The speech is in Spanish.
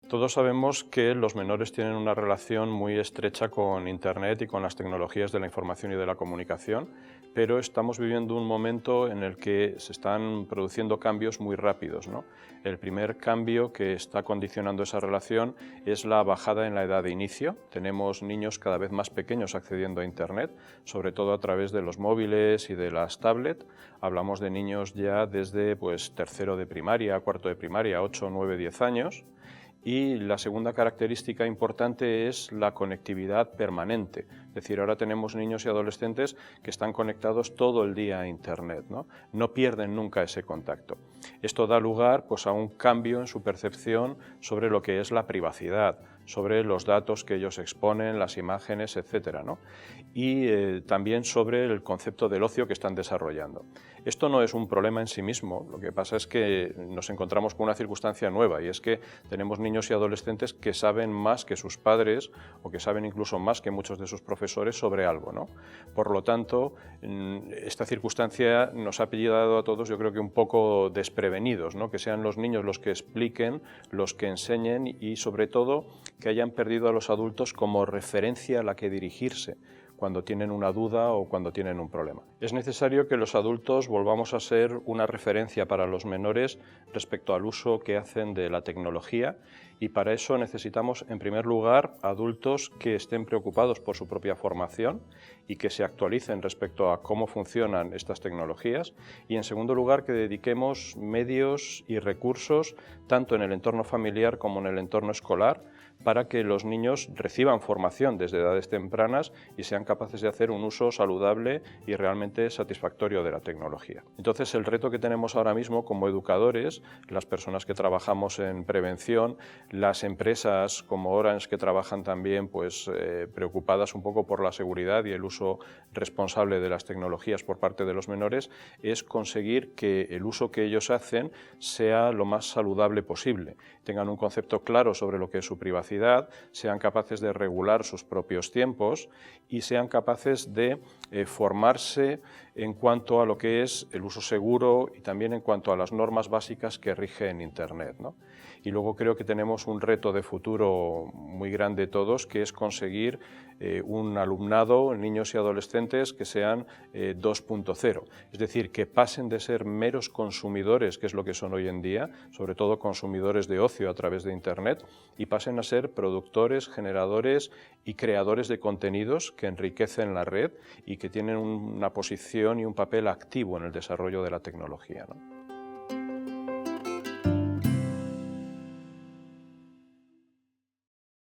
Todos sabemos que los menores tienen una relación muy estrecha con Internet y con las tecnologías de la información y de la comunicación, pero estamos viviendo un momento en el que se están produciendo cambios muy rápidos, ¿no? El primer cambio que está condicionando esa relación es la bajada en la edad de inicio. Tenemos niños cada vez más pequeños accediendo a Internet, sobre todo a través de los móviles y de las tablets. Hablamos de niños ya desde tercero de primaria, cuarto de primaria, 8, 9, 10 años. Y la segunda característica importante es la conectividad permanente. Es decir, ahora tenemos niños y adolescentes que están conectados todo el día a Internet, ¿no? No pierden nunca ese contacto. Esto da lugar a un cambio en su percepción sobre lo que es la privacidad, sobre los datos que ellos exponen, las imágenes, etcétera, ¿no? Y también sobre el concepto del ocio que están desarrollando. Esto no es un problema en sí mismo, lo que pasa es que nos encontramos con una circunstancia nueva y es que tenemos niños y adolescentes que saben más que sus padres o que saben incluso más que muchos de sus profesores sobre algo, ¿no? Por lo tanto, esta circunstancia nos ha pillado a todos, yo creo que un poco desprevenidos, ¿no? Que sean los niños los que expliquen, los que enseñen y sobre todo que hayan perdido a los adultos como referencia a la que dirigirse cuando tienen una duda o cuando tienen un problema. Es necesario que los adultos volvamos a ser una referencia para los menores respecto al uso que hacen de la tecnología y para eso necesitamos, en primer lugar, adultos que estén preocupados por su propia formación y que se actualicen respecto a cómo funcionan estas tecnologías y, en segundo lugar, que dediquemos medios y recursos tanto en el entorno familiar como en el entorno escolar para que los niños reciban formación desde edades tempranas y sean capaces de hacer un uso saludable y realmente satisfactorio de la tecnología. Entonces, el reto que tenemos ahora mismo como educadores, las personas que trabajamos en prevención, las empresas como Orange que trabajan también preocupadas un poco por la seguridad y el uso responsable de las tecnologías por parte de los menores, es conseguir que el uso que ellos hacen sea lo más saludable posible, tengan un concepto claro sobre lo que es su privacidad, sean capaces de regular sus propios tiempos y sean capaces de formarse en cuanto a lo que es el uso seguro y también en cuanto a las normas básicas que rigen Internet, ¿no? Y luego creo que tenemos un reto de futuro muy grande todos, que es conseguir un alumnado, niños y adolescentes que sean 2.0, es decir, que pasen de ser meros consumidores, que es lo que son hoy en día, sobre todo consumidores de ocio a través de Internet, y pasen a ser productores, generadores y creadores de contenidos que enriquecen la red y que tienen una posición y un papel activo en el desarrollo de la tecnología, ¿no?